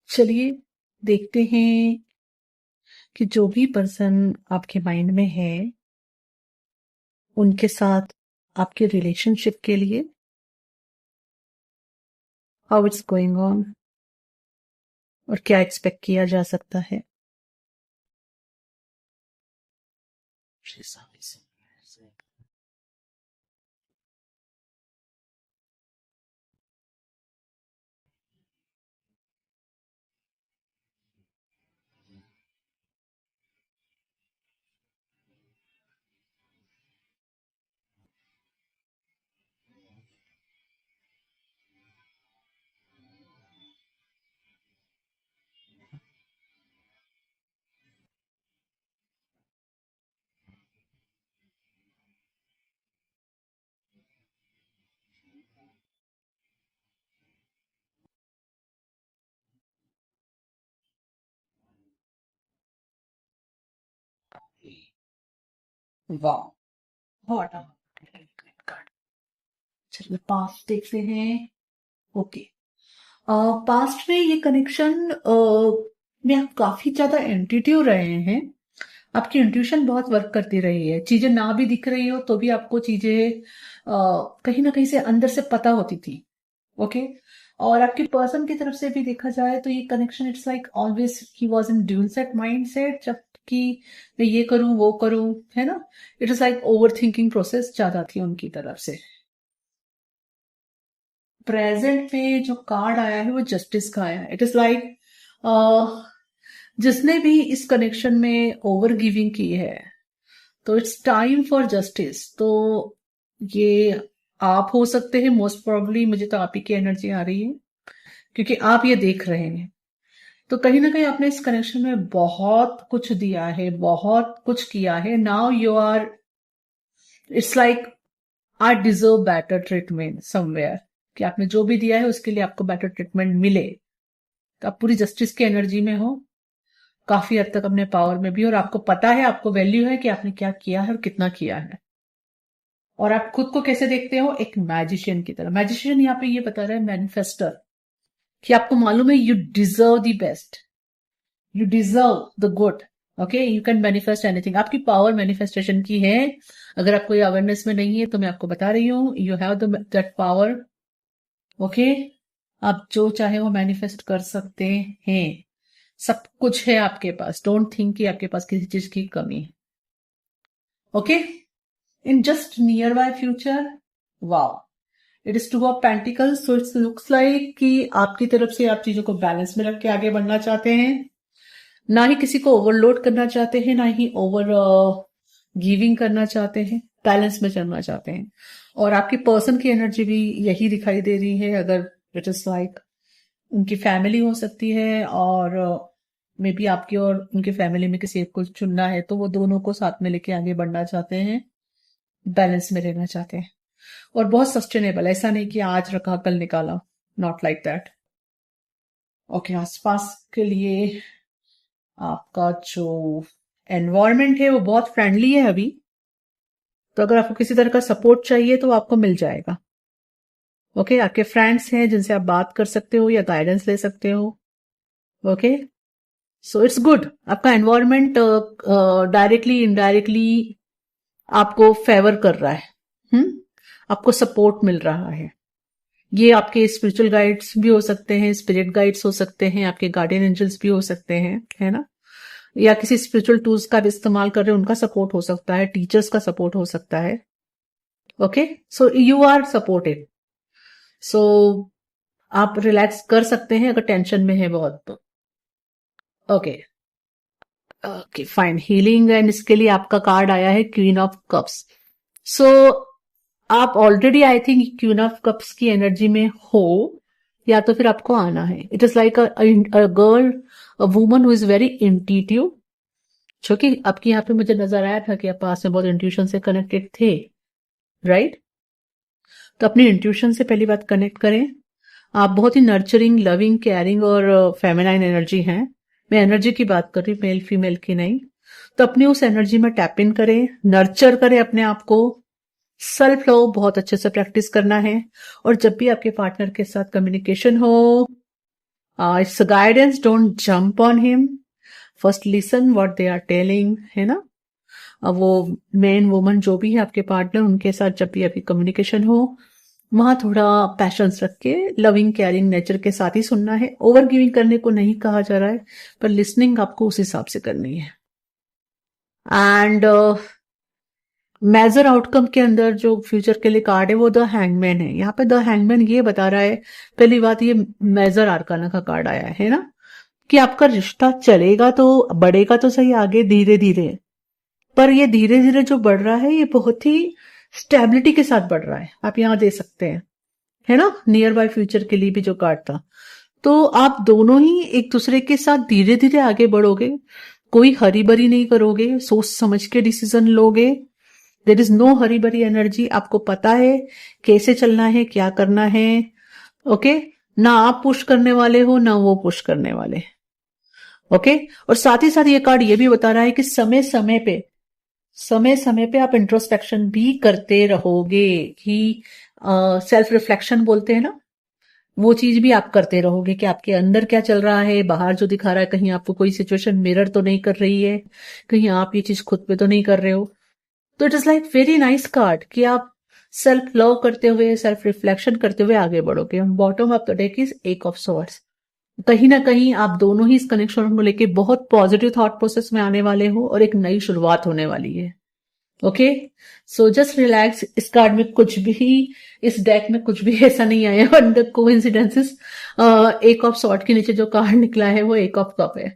चलिए देखते हैं कि जो भी पर्सन आपके माइंड में है उनके साथ आपके रिलेशनशिप के लिए हाउ इट्स गोइंग ऑन और क्या एक्सपेक्ट किया जा सकता है। वाह, बहुत कार्ड। चलिए पास्ट देखते हैं। ओके, पास्ट में ये कनेक्शन में आप काफी ज्यादा इंट्यूटिव रहे हैं। आपकी इंट्यूशन बहुत वर्क करती रही है। चीजें ना भी दिख रही हो तो भी आपको चीजें कहीं ना कहीं से अंदर से पता होती थी। ओके, और आपके पर्सन की तरफ से भी देखा जाए तो ये connection it's like always he was in dual set mind set, जबकि मैं ये करूं वो करूं, है ना। It is like over thinking process ज्यादा थी उनकी तरफ से। प्रेजेंट में जो कार्ड आया है वो जस्टिस का आया है। इट इज लाइक जिसने भी इस कनेक्शन में ओवर गिविंग की है तो इट्स टाइम फॉर जस्टिस। तो ये आप हो सकते हैं मोस्ट प्रोबेबली, मुझे तो आप ही की एनर्जी आ रही है क्योंकि आप ये देख रहे हैं। तो कहीं ना कहीं आपने इस कनेक्शन में बहुत कुछ दिया है, बहुत कुछ किया है। Now you are, it's like I deserve better treatment somewhere, कि आपने जो भी दिया है उसके लिए आपको बेटर ट्रीटमेंट मिले। तो आप पूरी जस्टिस की एनर्जी में हो, काफी हद तक अपने पावर में भी, और आपको पता है, आपको वैल्यू है कि आपने क्या किया है और कितना किया है। और आप खुद को कैसे देखते हो? एक मैजिशियन की तरह। मैजिशियन यहाँ पे ये बता रहा है, मैनिफेस्टर, कि आपको मालूम है you deserve the best, you deserve the good. Okay, you can manifest anything. आपकी पावर मैनिफेस्टेशन की है। अगर आपको ये अवेयरनेस में नहीं है तो मैं आपको बता रही हूँ, you have that power. Okay, आप जो चाहे वो मैनिफेस्ट कर सकते हैं। सब कुछ है आपके पास। डोंट थिंक कि आपके पास किसी चीज की कमी है। Okay, in just near by future, wow, it is two of pentacles. So it's looks like कि आपकी तरफ से आप चीजों को बैलेंस में रख के आगे बढ़ना चाहते हैं। ना ही किसी को ओवरलोड करना चाहते हैं, ना ही ओवर गिविंग करना चाहते हैं। बैलेंस में चलना चाहते हैं। और आपकी पर्सन की एनर्जी भी यही दिखाई दे रही है। अगर इट इज लाइक उनकी फैमिली हो सकती है, और मे बी आपकी और उनकी फैमिली में किसी एक को चुनना है, तो वो दोनों को साथ में लेके आगे बढ़ना चाहते हैं, बैलेंस में रहना चाहते हैं। और बहुत सस्टेनेबल, ऐसा नहीं कि आज रखा कल निकाला, नॉट लाइक दैट। ओके, आसपास के लिए आपका जो एनवायरमेंट है वो बहुत फ्रेंडली है अभी। तो अगर आपको किसी तरह का सपोर्ट चाहिए तो आपको मिल जाएगा। ओके, आपके फ्रेंड्स हैं जिनसे आप बात कर सकते हो या गाइडेंस ले सकते हो। Okay, so it's good. आपका एनवायरनमेंट डायरेक्टली इनडायरेक्टली आपको फेवर कर रहा है। आपको सपोर्ट मिल रहा है। ये आपके स्पिरिचुअल गाइड्स भी हो सकते हैं, स्पिरिट गाइड्स हो सकते हैं, आपके गार्डियन एंजल्स भी हो सकते हैं, है ना। या किसी स्पिरिचुअल टूल्स का भी इस्तेमाल कर रहे हैं, उनका सपोर्ट हो सकता है, टीचर्स का सपोर्ट हो सकता है। Okay, so you are supported. So आप रिलैक्स कर सकते हैं अगर टेंशन में है बहुत तो। Okay, okay fine. Healing and इसके लिए आपका कार्ड आया है क्वीन ऑफ कप्स। सो आप already I think queen of cups की एनर्जी में हो, या तो फिर आपको आना है। It is like a girl, a woman who is very intuitive. जो कि आपकी यहाँ पे मुझे नजर आया था कि आप पास में बहुत इंट्यूशन से कनेक्टेड थे, राइट। तो अपनी इंट्यूशन से पहली बात कनेक्ट करें। आप बहुत ही नर्चरिंग, लविंग, केयरिंग और फेमिनाइन एनर्जी हैं। मैं एनर्जी की बात कर रही हूँ, मेल फीमेल की नहीं। तो अपनी उस एनर्जी में टैप इन करें, नर्चर करें अपने आप को। सेल्फ लव बहुत अच्छे से प्रैक्टिस करना है। और जब भी आपके पार्टनर के साथ कम्युनिकेशन हो, it's guidance, don't jump on him, first listen what they are telling, है ना। अब वो मैन वुमन जो भी है आपके पार्टनर, उनके साथ जब भी अभी कम्युनिकेशन हो, वहां थोड़ा पैशंस रख के लविंग केयरिंग नेचर के साथ ही सुनना है। ओवर गिविंग करने को नहीं कहा जा रहा है, पर लिसनिंग आपको उस हिसाब से करनी है। एंड मेजर आउटकम के अंदर जो फ्यूचर के लिए कार्ड है वो द हैंगमैन है। यहाँ पे द हैंगमैन ये बता रहा है, पहली बात ये मेजर आर्काना का कार्ड आया है ना, कि आपका रिश्ता चलेगा तो बढ़ेगा तो सही आगे धीरे धीरे, पर ये धीरे धीरे जो बढ़ रहा है ये बहुत ही स्टेबिलिटी के साथ बढ़ रहा है। आप यहां दे सकते हैं, है ना, नियर बाय फ्यूचर के लिए भी जो कार्ड था। तो आप दोनों ही एक दूसरे के साथ धीरे धीरे आगे बढ़ोगे, कोई हरी बरी नहीं करोगे, सोच समझ के डिसीजन लोगे। देर इज नो हरी बरी एनर्जी, आपको पता है कैसे चलना है, क्या करना है। ओके, ना आप पुश करने वाले हो ना वो पुश करने वाले। ओके, और साथ ही साथ ये कार्ड ये भी बता रहा है कि समय समय पे आप इंट्रोस्पेक्शन भी करते रहोगे, कि सेल्फ रिफ्लेक्शन बोलते हैं ना, वो चीज भी आप करते रहोगे कि आपके अंदर क्या चल रहा है, बाहर जो दिखा रहा है कहीं आपको कोई सिचुएशन मिरर तो नहीं कर रही है, कहीं आप ये चीज खुद पे तो नहीं कर रहे हो। तो it is like very nice card कि आप सेल्फ लव करते हुए, सेल्फ रिफ्लेक्शन करते हुए आगे बढ़ोगे। Bottom of the deck is eight of swords. कहीं ना कहीं आप दोनों ही इस कनेक्शन को लेके बहुत पॉजिटिव थॉट प्रोसेस में आने वाले हो और एक नई शुरुआत होने वाली है। Okay, so just relax. इस कार्ड में कुछ भी, इस डेक में कुछ भी ऐसा नहीं आया अंडर कोइंसिडेंसेस। एक ऑफ सॉर्ट के नीचे जो कार्ड निकला है वो एक ऑफ कप है।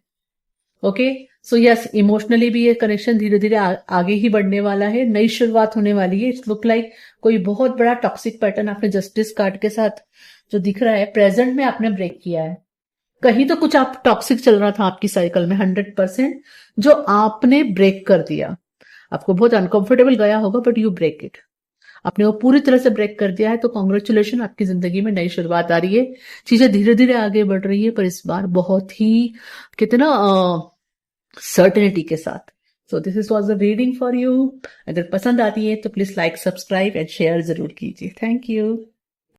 ओके, सो यस, इमोशनली भी ये कनेक्शन धीरे धीरे आगे ही बढ़ने वाला है, नई शुरुआत होने वाली है। इट्स लुक लाइक कोई बहुत बड़ा टॉक्सिक पैटर्न आपने जस्टिस कार्ड के साथ जो दिख रहा है प्रेजेंट में आपने ब्रेक किया है। कहीं तो कुछ आप टॉक्सिक चल रहा था आपकी साइकिल में 100%, जो आपने ब्रेक कर दिया। आपको बहुत अनकंफर्टेबल गया होगा, बट यू ब्रेक इट। आपने वो पूरी तरह से ब्रेक कर दिया है, तो कॉन्ग्रेचुलेशन, आपकी जिंदगी में नई शुरुआत आ रही है। चीजें धीरे धीरे आगे बढ़ रही है, पर इस बार बहुत ही कितना सर्टेनिटी के साथ। So this is was a reading for you. अगर पसंद आती है तो please like, subscribe and share जरूर कीजिए। Thank you.